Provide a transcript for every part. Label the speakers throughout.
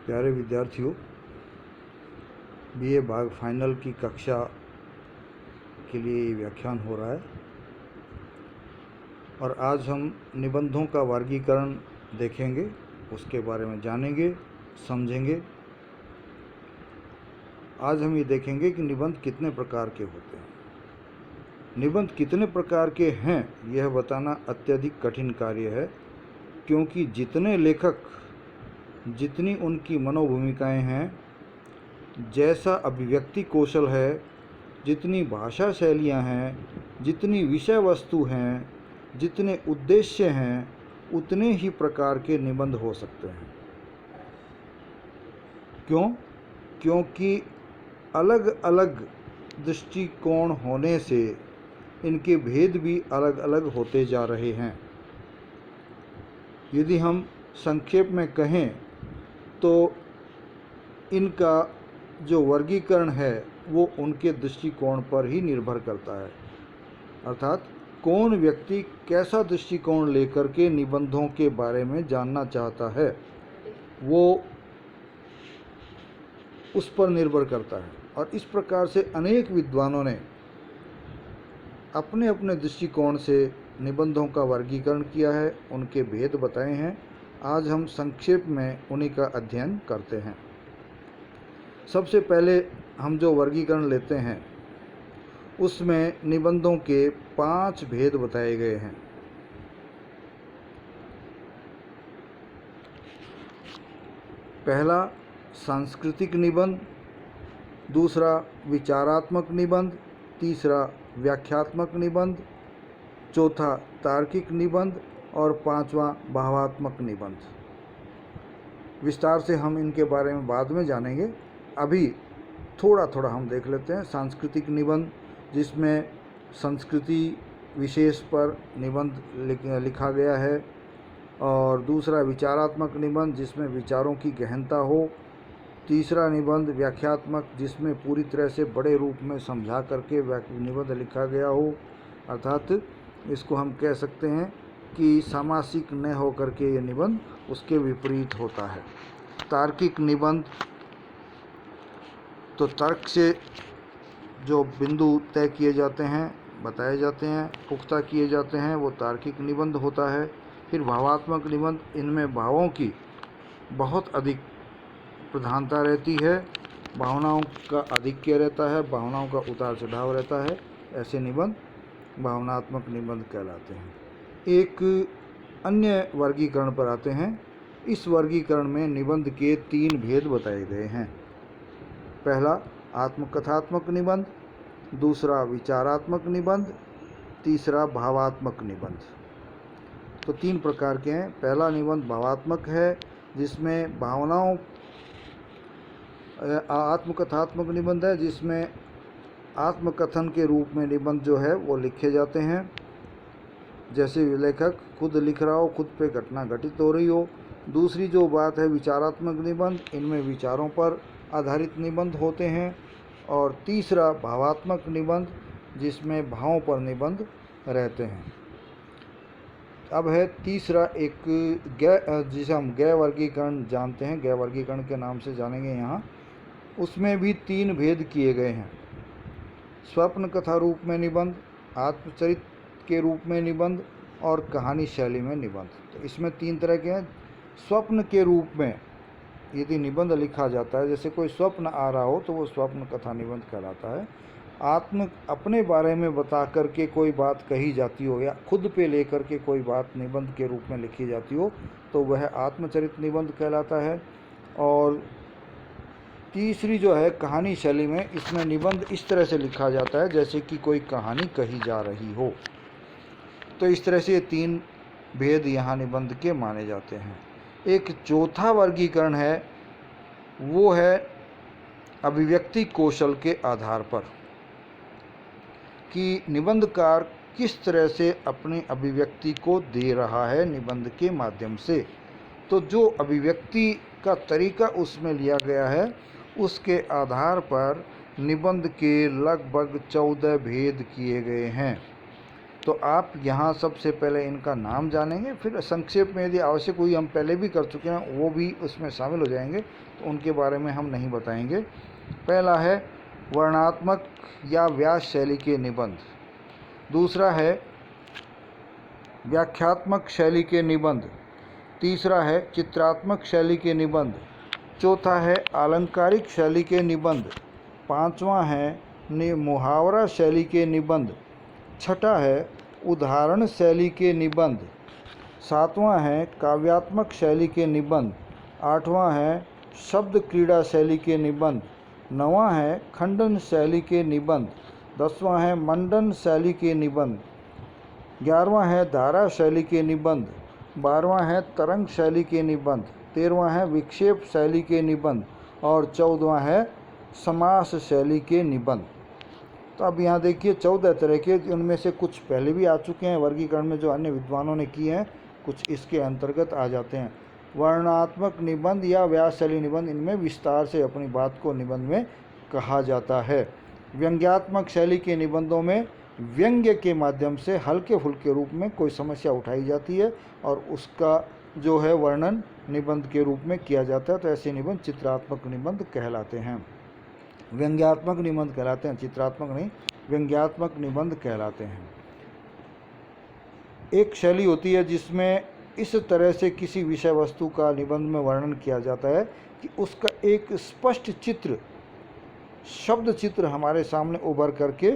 Speaker 1: प्यारे विद्यार्थियों, बीए भाग फाइनल की कक्षा के लिए ये व्याख्यान हो रहा है और आज हम निबंधों का वर्गीकरण देखेंगे, उसके बारे में जानेंगे, समझेंगे। आज हम ये देखेंगे कि निबंध कितने प्रकार के होते हैं। निबंध कितने प्रकार के हैं यह बताना अत्यधिक कठिन कार्य है, क्योंकि जितने लेखक, जितनी उनकी मनोभूमिकाएं हैं, जैसा अभिव्यक्ति कौशल है, जितनी भाषा शैलियाँ हैं, जितनी विषय वस्तु हैं, जितने उद्देश्य हैं, उतने ही प्रकार के निबंध हो सकते हैं। क्यों? क्योंकि अलग अलग दृष्टिकोण होने से इनके भेद भी अलग अलग होते जा रहे हैं। यदि हम संक्षेप में कहें तो इनका जो वर्गीकरण है वो उनके दृष्टिकोण पर ही निर्भर करता है। अर्थात कौन व्यक्ति कैसा दृष्टिकोण लेकर के निबंधों के बारे में जानना चाहता है वो उस पर निर्भर करता है। और इस प्रकार से अनेक विद्वानों ने अपने अपने दृष्टिकोण से निबंधों का वर्गीकरण किया है, उनके भेद बताए हैं। आज हम संक्षेप में उन्हीं का अध्ययन करते हैं। सबसे पहले हम जो वर्गीकरण लेते हैं उसमें निबंधों के 5 भेद बताए गए हैं। पहला सांस्कृतिक निबंध, दूसरा विचारात्मक निबंध, तीसरा व्याख्यात्मक निबंध, चौथा तार्किक निबंध और पांचवा भावात्मक निबंध। विस्तार से हम इनके बारे में बाद में जानेंगे। अभी थोड़ा थोड़ा हम देख लेते हैं। सांस्कृतिक निबंध, जिसमें संस्कृति विशेष पर निबंध लिखा गया है, और दूसरा विचारात्मक निबंध, जिसमें विचारों की गहनता हो। तीसरा निबंध व्याख्यात्मक, जिसमें पूरी तरह से बड़े रूप में समझा करके निबंध लिखा गया हो, अर्थात इसको हम कह सकते हैं कि सामासिक न हो करके ये निबंध उसके विपरीत होता है। तार्किक निबंध, तो तर्क से जो बिंदु तय किए जाते हैं, बताए जाते हैं, पुख्ता किए जाते हैं, वो तार्किक निबंध होता है। फिर भावात्मक निबंध, इनमें भावों की बहुत अधिक प्रधानता रहती है, भावनाओं का आधिक्य रहता है, भावनाओं का उतार चढ़ाव रहता है। ऐसे निबंध भावनात्मक निबंध कहलाते हैं। एक अन्य वर्गीकरण पर आते हैं। इस वर्गीकरण में निबंध के 3 भेद बताए गए हैं। पहला आत्मकथात्मक निबंध, दूसरा विचारात्मक निबंध, तीसरा भावात्मक निबंध। तो 3 प्रकार के हैं। पहला निबंध भावात्मक है, जिसमें भावनाओं, आत्मकथात्मक निबंध है जिसमें आत्मकथन के रूप में निबंध जो है वो लिखे जाते हैं। जैसे लेखक खुद लिख रहा हो, खुद पे घटना घटित हो रही हो। दूसरी जो बात है विचारात्मक निबंध, इनमें विचारों पर आधारित निबंध होते हैं। और तीसरा भावात्मक निबंध, जिसमें भावों पर निबंध रहते हैं। अब है तीसरा एक जिसे हम गै वर्गीकरण जानते हैं, गै वर्गीकरण के नाम से जानेंगे यहाँ। उसमें भी 3 भेद किए गए हैं। स्वप्न कथा रूप में निबंध, आत्मचरित के रूप में निबंध और कहानी शैली में निबंध। तो इसमें 3 तरह के हैं। स्वप्न के रूप में यदि निबंध लिखा जाता है, जैसे कोई स्वप्न आ रहा हो तो वो स्वप्न कथा निबंध कहलाता है। अपने बारे में बता करके कोई बात कही जाती हो या खुद पे लेकर के कोई बात निबंध के रूप में लिखी जाती हो तो वह आत्मचरित निबंध कहलाता है। और तीसरी जो है कहानी शैली में, इसमें निबंध इस तरह से लिखा जाता है जैसे कि कोई कहानी कही जा रही हो। तो इस तरह से ये 3 भेद यहाँ निबंध के माने जाते हैं। एक चौथा वर्गीकरण है, वो है अभिव्यक्ति कौशल के आधार पर, कि निबंधकार किस तरह से अपनी अभिव्यक्ति को दे रहा है निबंध के माध्यम से। तो जो अभिव्यक्ति का तरीका उसमें लिया गया है, उसके आधार पर निबंध के लगभग 14 भेद किए गए हैं। तो आप यहाँ सबसे पहले इनका नाम जानेंगे, फिर संक्षेप में यदि आवश्यक हुई, हम पहले भी कर चुके हैं, वो भी उसमें शामिल हो जाएंगे, तो उनके बारे में हम नहीं बताएंगे। पहला है वर्णनात्मक या व्यास शैली के निबंध, दूसरा है व्याख्यात्मक शैली के निबंध, तीसरा है चित्रात्मक शैली के निबंध, चौथा है आलंकारिक शैली के निबंध, पांचवा है मुहावरा शैली के निबंध, छठा है उदाहरण शैली के निबंध, सातवां है काव्यात्मक शैली के निबंध, आठवां है शब्द क्रीड़ा शैली के निबंध, नवां है खंडन शैली के निबंध, दसवां है मंडन शैली के निबंध, 11वां है धारा शैली के निबंध, 12वां है तरंग शैली के निबंध, 13वां है विक्षेप शैली के निबंध और 14वां है समास शैली के निबंध। तो अब यहाँ देखिए 14 तरह के, उनमें से कुछ पहले भी आ चुके हैं वर्गीकरण में जो अन्य विद्वानों ने किए हैं, कुछ इसके अंतर्गत आ जाते हैं। वर्णनात्मक निबंध या व्यास शैली निबंध, इनमें विस्तार से अपनी बात को निबंध में कहा जाता है। व्यंग्यात्मक शैली के निबंधों में व्यंग्य के माध्यम से हल्के फुल्के रूप में कोई समस्या उठाई जाती है और उसका जो है वर्णन निबंध के रूप में किया जाता है, तो ऐसे निबंध चित्रात्मक निबंध कहलाते हैं। व्यंग्यात्मक निबंध कहलाते हैं, चित्रात्मक नहीं, व्यंग्यात्मक निबंध कहलाते हैं। एक शैली होती है जिसमें इस तरह से किसी विषय वस्तु का निबंध में वर्णन किया जाता है कि उसका एक स्पष्ट चित्र, शब्द चित्र हमारे सामने उभर करके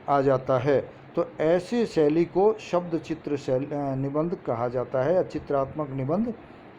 Speaker 1: आ जाता है, तो ऐसे शैली को शब्द चित्र निबंध कहा जाता है या चित्रात्मक निबंध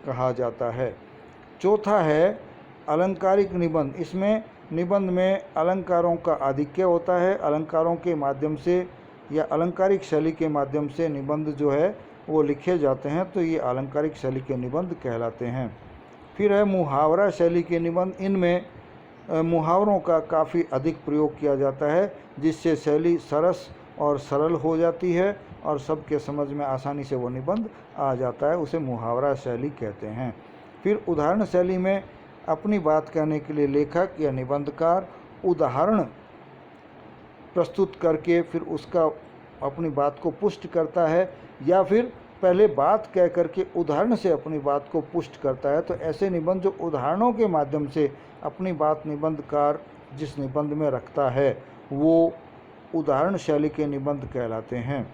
Speaker 1: कहा जाता है। चौथा है अलंकारिक निबंध। इसमें निबंध में अलंकारों का आधिक्य होता है, अलंकारों के माध्यम से या अलंकारिक शैली के माध्यम से निबंध जो है वो लिखे जाते हैं, तो ये अलंकारिक शैली के निबंध कहलाते हैं। फिर है मुहावरा शैली के निबंध। इनमें मुहावरों का काफ़ी अधिक प्रयोग किया जाता है, जिससे शैली सरस और सरल हो जाती है और सबके समझ में आसानी से वो निबंध आ जाता है, उसे मुहावरा शैली कहते हैं। फिर उदाहरण शैली में अपनी बात कहने के लिए लेखक या निबंधकार उदाहरण प्रस्तुत करके फिर उसका अपनी बात को पुष्ट करता है, या फिर पहले बात कह करके उदाहरण से अपनी बात को पुष्ट करता है। तो ऐसे निबंध जो उदाहरणों के माध्यम से अपनी बात निबंधकार जिस निबंध में रखता है वो उदाहरण शैली के निबंध कहलाते हैं।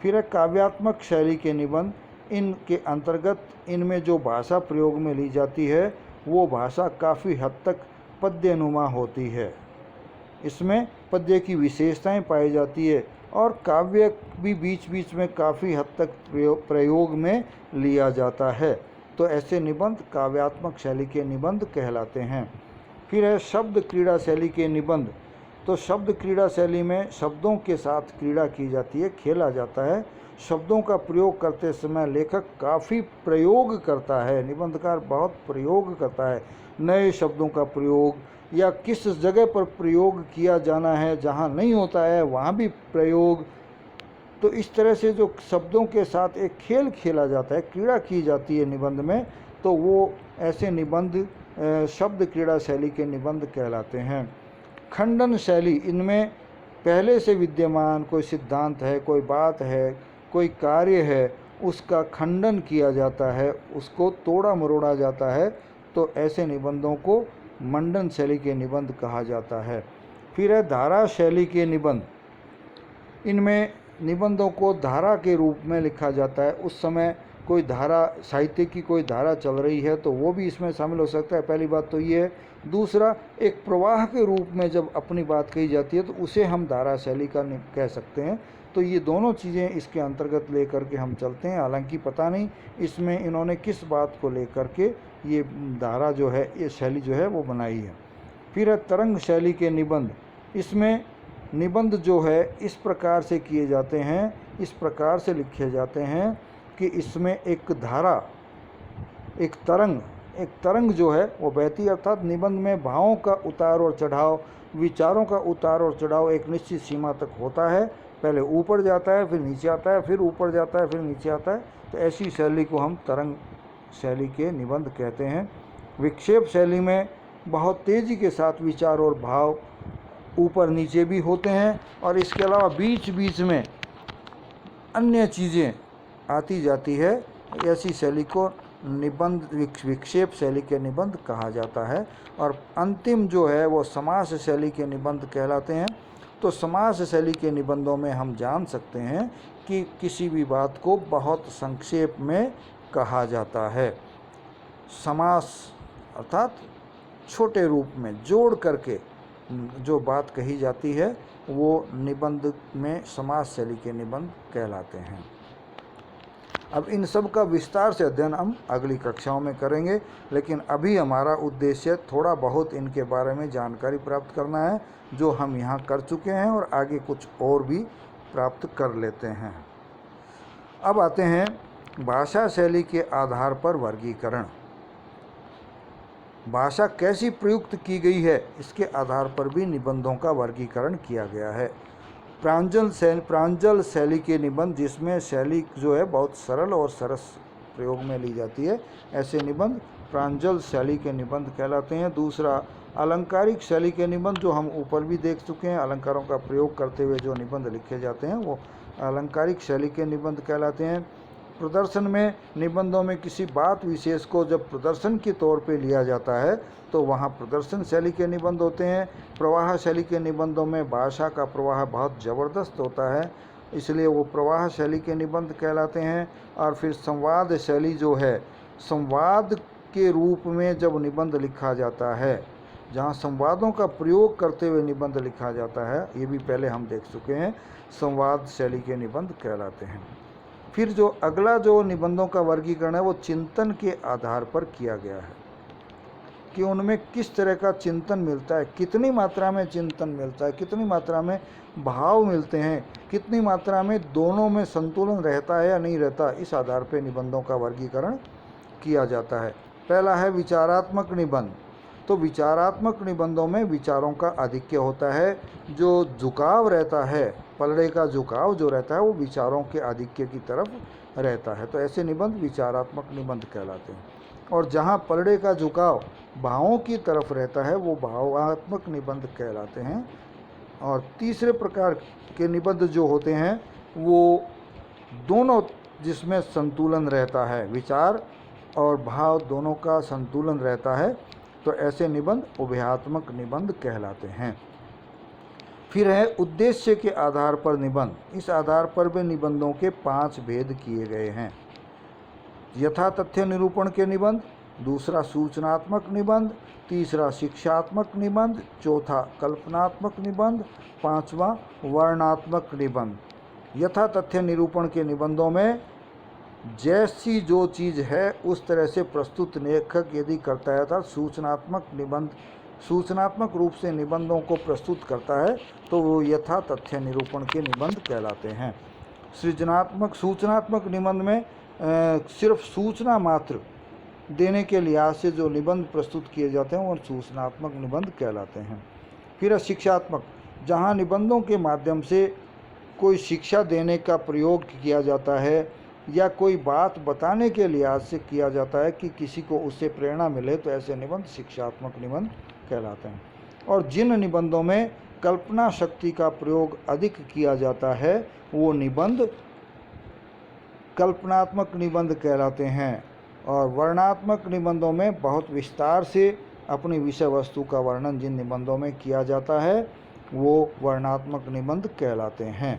Speaker 1: फिर है काव्यात्मक शैली के निबंध। इनके अंतर्गत इनमें जो भाषा प्रयोग में ली जाती है वो भाषा काफ़ी हद तक पद्यनुमा होती है, इसमें पद्य की विशेषताएं पाई जाती है और काव्य भी बीच बीच में काफ़ी हद तक प्रयोग में लिया जाता है, तो ऐसे निबंध काव्यात्मक शैली के निबंध कहलाते हैं। फिर है शब्द क्रीड़ा शैली के निबंध। तो शब्द क्रीड़ा शैली में शब्दों के साथ क्रीड़ा की जाती है, खेला जाता है। शब्दों का प्रयोग करते समय लेखक काफ़ी प्रयोग करता है, निबंधकार बहुत प्रयोग करता है, नए शब्दों का प्रयोग या किस जगह पर प्रयोग किया जाना है, जहाँ नहीं होता है वहाँ भी प्रयोग। तो इस तरह से जो शब्दों के साथ एक खेल खेला जाता है, क्रीड़ा की जाती है निबंध में, तो वो ऐसे निबंध शब्द क्रीड़ा शैली के निबंध कहलाते हैं। खंडन शैली, इनमें पहले से विद्यमान कोई सिद्धांत है, कोई बात है, कोई कार्य है, उसका खंडन किया जाता है, उसको तोड़ा मरोड़ा जाता है, तो ऐसे निबंधों को मंडन शैली के निबंध कहा जाता है। फिर है धारा शैली के निबंध। इनमें निबंधों को धारा के रूप में लिखा जाता है, उस समय कोई धारा, साहित्य की कोई धारा चल रही है तो वो भी इसमें शामिल हो सकता है, पहली बात तो ये है। दूसरा, एक प्रवाह के रूप में जब अपनी बात कही जाती है तो उसे हम धारा शैली का कह सकते हैं। तो ये दोनों चीज़ें इसके अंतर्गत लेकर के हम चलते हैं, हालांकि पता नहीं इसमें इन्होंने किस बात को लेकर के ये धारा जो है, ये शैली जो है वो बनाई है। फिर है तरंग शैली के निबंध। इसमें निबंध जो है इस प्रकार से किए जाते हैं, इस प्रकार से लिखे जाते हैं कि इसमें एक धारा, एक तरंग जो है वो बहती, अर्थात निबंध में भावों का उतार और चढ़ाव, विचारों का उतार और चढ़ाव एक निश्चित सीमा तक होता है, पहले ऊपर जाता है फिर नीचे आता है, फिर ऊपर जाता है फिर नीचे आता है, तो ऐसी शैली को हम तरंग शैली के निबंध कहते हैं। विक्षेप शैली में बहुत तेज़ी के साथ विचार और भाव ऊपर नीचे भी होते हैं और इसके अलावा बीच बीच में अन्य चीज़ें आती जाती है, ऐसी शैली को निबंध विक्षेप शैली के निबंध कहा जाता है। और अंतिम जो है वो समास शैली के निबंध कहलाते हैं। तो समास शैली के निबंधों में हम जान सकते हैं कि किसी भी बात को बहुत संक्षेप में कहा जाता है। समास अर्थात छोटे रूप में जोड़ करके जो बात कही जाती है वो निबंध में समास शैली के निबंध कहलाते हैं। अब इन सब का विस्तार से अध्ययन हम अगली कक्षाओं में करेंगे, लेकिन अभी हमारा उद्देश्य थोड़ा बहुत इनके बारे में जानकारी प्राप्त करना है, जो हम यहाँ कर चुके हैं और आगे कुछ और भी प्राप्त कर लेते हैं। अब आते हैं भाषा शैली के आधार पर वर्गीकरण। भाषा कैसी प्रयुक्त की गई है इसके आधार पर भी निबंधों का वर्गीकरण किया गया है। प्रांजल शैली के निबंध, जिसमें शैली जो है बहुत सरल और सरस प्रयोग में ली जाती है, ऐसे निबंध प्रांजल शैली के निबंध कहलाते हैं। दूसरा अलंकारिक शैली के निबंध, जो हम ऊपर भी देख चुके हैं, अलंकारों का प्रयोग करते हुए जो निबंध लिखे जाते हैं वो अलंकारिक शैली के निबंध कहलाते हैं। प्रदर्शन में निबंधों में किसी बात विशेष को जब प्रदर्शन के तौर पे लिया जाता है तो वहाँ प्रदर्शन शैली के निबंध होते हैं। प्रवाह शैली के निबंधों में भाषा का प्रवाह बहुत ज़बरदस्त होता है, इसलिए वो प्रवाह शैली के निबंध कहलाते हैं। और फिर संवाद शैली जो है, संवाद के रूप में जब निबंध लिखा जाता है, जहाँ संवादों का प्रयोग करते हुए निबंध लिखा जाता है, ये भी पहले हम देख चुके हैं, संवाद शैली के निबंध कहलाते हैं। फिर जो अगला जो निबंधों का वर्गीकरण है वो चिंतन के आधार पर किया गया है कि उनमें किस तरह का चिंतन मिलता है, कितनी मात्रा में चिंतन मिलता है, कितनी मात्रा में भाव मिलते हैं, कितनी मात्रा में दोनों में संतुलन रहता है या नहीं रहता, इस आधार पर निबंधों का वर्गीकरण किया जाता है। पहला है विचारात्मक निबंध। तो विचारात्मक निबंधों में विचारों का आधिक्य होता है, जो झुकाव रहता है, पलड़े का झुकाव जो रहता है वो विचारों के आधिक्य की तरफ रहता है, तो ऐसे निबंध विचारात्मक निबंध कहलाते हैं। और जहाँ पलड़े का झुकाव भावों की तरफ रहता है वो भावात्मक निबंध कहलाते हैं। और तीसरे प्रकार के निबंध जो होते हैं वो दोनों, जिसमें संतुलन रहता है, विचार और भाव दोनों का संतुलन रहता है, तो ऐसे निबंध उभयात्मक निबंध कहलाते हैं। फिर है उद्देश्य के आधार पर निबंध। इस आधार पर भी निबंधों के 5 भेद किए गए हैं। यथा तथ्य निरूपण के निबंध, दूसरा सूचनात्मक निबंध, तीसरा शिक्षात्मक निबंध, चौथा कल्पनात्मक निबंध, पांचवा वर्णात्मक निबंध। यथा तथ्य निरूपण के निबंधों में जैसी जो चीज़ है उस तरह से प्रस्तुत लेखक यदि करता है, अर्थात सूचनात्मक रूप से निबंधों को प्रस्तुत करता है तो वो यथा तथ्य निरूपण के निबंध कहलाते हैं। सूचनात्मक निबंध में सिर्फ सूचना मात्र देने के लिहाज से जो निबंध प्रस्तुत किए जाते हैं वो सूचनात्मक निबंध कहलाते हैं। फिर शिक्षात्मक, जहाँ निबंधों के माध्यम से कोई शिक्षा देने का प्रयोग किया जाता है या कोई बात बताने के लिहाज से किया जाता है कि किसी को उससे प्रेरणा मिले, तो ऐसे निबंध शिक्षात्मक निबंध कहलाते हैं। और जिन निबंधों में कल्पना शक्ति का प्रयोग अधिक किया जाता है वो निबंध कल्पनात्मक निबंध कहलाते हैं। और वर्णात्मक निबंधों में बहुत विस्तार से अपनी विषय वस्तु का वर्णन जिन निबंधों में किया जाता है वो वर्णात्मक निबंध कहलाते हैं।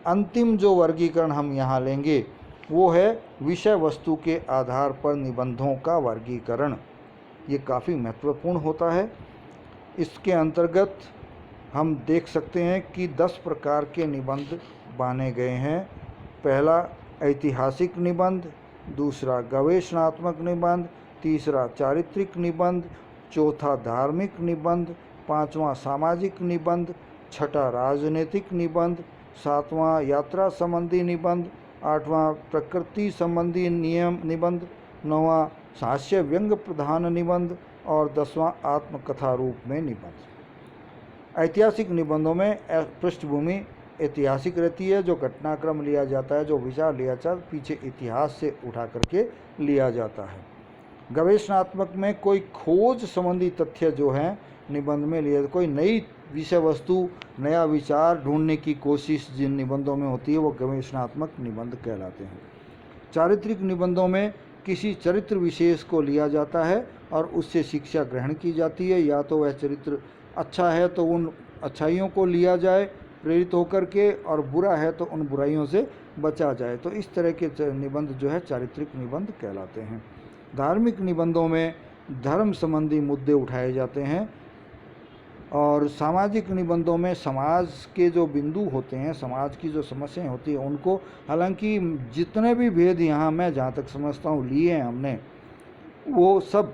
Speaker 1: अंतिम जो वर्गीकरण हम यहाँ लेंगे वो है विषय वस्तु के आधार पर निबंधों का वर्गीकरण। ये काफ़ी महत्वपूर्ण होता है। इसके अंतर्गत हम देख सकते हैं कि 10 प्रकार के निबंध माने गए हैं। पहला ऐतिहासिक निबंध, दूसरा गवेषणात्मक निबंध, तीसरा चारित्रिक निबंध, चौथा धार्मिक निबंध, पांचवा सामाजिक निबंध, छठा राजनीतिक निबंध, सातवां यात्रा संबंधी निबंध, आठवां प्रकृति संबंधी निबंध, नौवां हास्य व्यंग प्रधान निबंध और 10वां आत्मकथा रूप में निबंध। ऐतिहासिक निबंधों में पृष्ठभूमि ऐतिहासिक रहती है, जो घटनाक्रम लिया जाता है, जो विचार लिया जाता है, पीछे इतिहास से उठा करके लिया जाता है। गवेषणात्मक में कोई खोज संबंधी तथ्य जो हैं निबंध में लिया, कोई नई विषय वस्तु, नया विचार ढूंढने की कोशिश जिन निबंधों में होती है वो गवेषणात्मक निबंध कहलाते हैं। चारित्रिक निबंधों में किसी चरित्र विशेष को लिया जाता है और उससे शिक्षा ग्रहण की जाती है। या तो वह चरित्र अच्छा है तो उन अच्छाइयों को लिया जाए प्रेरित होकर के, और बुरा है तो उन बुराइयों से बचा जाए। तो इस तरह के निबंध जो है चारित्रिक निबंध कहलाते हैं। धार्मिक निबंधों में धर्म संबंधी मुद्दे उठाए जाते हैं, और सामाजिक निबंधों में समाज के जो बिंदु होते हैं, समाज की जो समस्याएं होती हैं उनको, हालांकि जितने भी भेद यहाँ मैं जहाँ तक समझता हूँ लिए हैं हमने, वो सब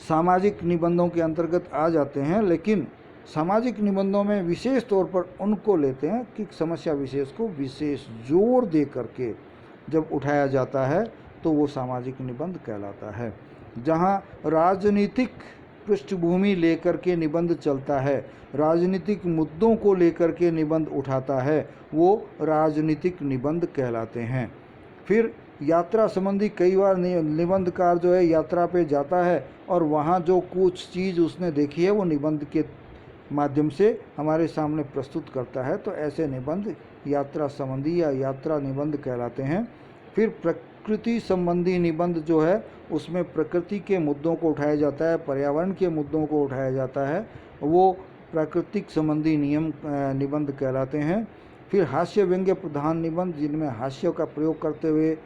Speaker 1: सामाजिक निबंधों के अंतर्गत आ जाते हैं, लेकिन सामाजिक निबंधों में विशेष तौर पर उनको लेते हैं कि समस्या विशेष को विशेष जोर दे करके जब उठाया जाता है तो वो सामाजिक निबंध कहलाता है। जहाँ राजनीतिक पृष्ठभूमि लेकर के निबंध चलता है, राजनीतिक मुद्दों को लेकर के निबंध उठाता है, वो राजनीतिक निबंध कहलाते हैं। फिर यात्रा संबंधी कई बार निबंधकार जो है यात्रा पे जाता है और वहाँ जो कुछ चीज़ उसने देखी है वो निबंध के माध्यम से हमारे सामने प्रस्तुत करता है, तो ऐसे निबंध यात्रा संबंधी या यात्रा निबंध कहलाते हैं। फिर प्रकृति संबंधी निबंध जो है उसमें प्रकृति के मुद्दों को उठाया जाता है, पर्यावरण के मुद्दों को उठाया जाता है, वो प्राकृतिक संबंधी निबंध कहलाते हैं। फिर हास्य व्यंग्य प्रधान निबंध, जिनमें हास्य का प्रयोग करते हुए,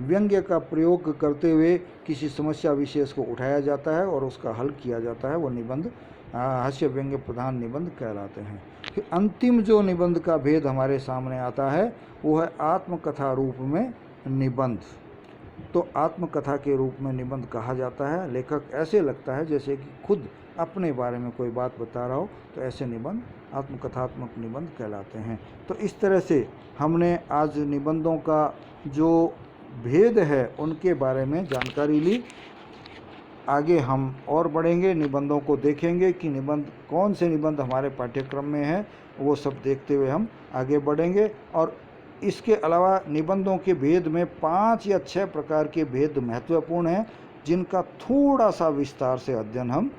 Speaker 1: व्यंग्य का प्रयोग करते हुए किसी समस्या विशेष को उठाया जाता है और उसका हल किया जाता है, वो निबंध हास्य व्यंग्य प्रधान निबंध कहलाते हैं। फिर अंतिम जो निबंध का भेद हमारे सामने आता है वो है आत्मकथा रूप में निबंध। तो आत्मकथा के रूप में निबंध कहा जाता है, लेखक ऐसे लगता है जैसे कि खुद अपने बारे में कोई बात बता रहा हो, तो ऐसे निबंध आत्मकथात्मक निबंध कहलाते हैं। तो इस तरह से हमने आज निबंधों का जो भेद है उनके बारे में जानकारी ली। आगे हम और बढ़ेंगे, निबंधों को देखेंगे कि निबंध कौन से निबंध हमारे पाठ्यक्रम में है, वो सब देखते हुए हम आगे बढ़ेंगे। और इसके अलावा निबंधों के भेद में 5 या 6 प्रकार के भेद महत्वपूर्ण हैं, जिनका थोड़ा सा विस्तार से अध्ययन हम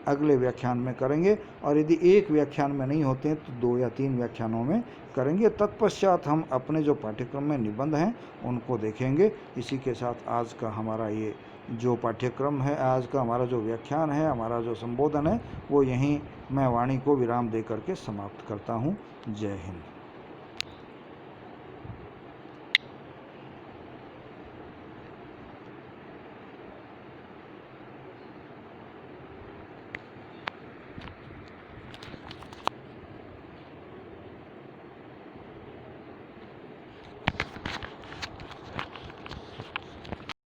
Speaker 1: अगले व्याख्यान में करेंगे, और यदि एक व्याख्यान में नहीं होते हैं तो 2 या 3 व्याख्यानों में करेंगे। तत्पश्चात हम अपने जो पाठ्यक्रम में निबंध हैं उनको देखेंगे। इसी के साथ आज का हमारा ये जो पाठ्यक्रम है, आज का हमारा जो व्याख्यान है, हमारा जो संबोधन है, वो यहीं मैं वाणी को विराम दे करके समाप्त करता हूँ। जय हिंद।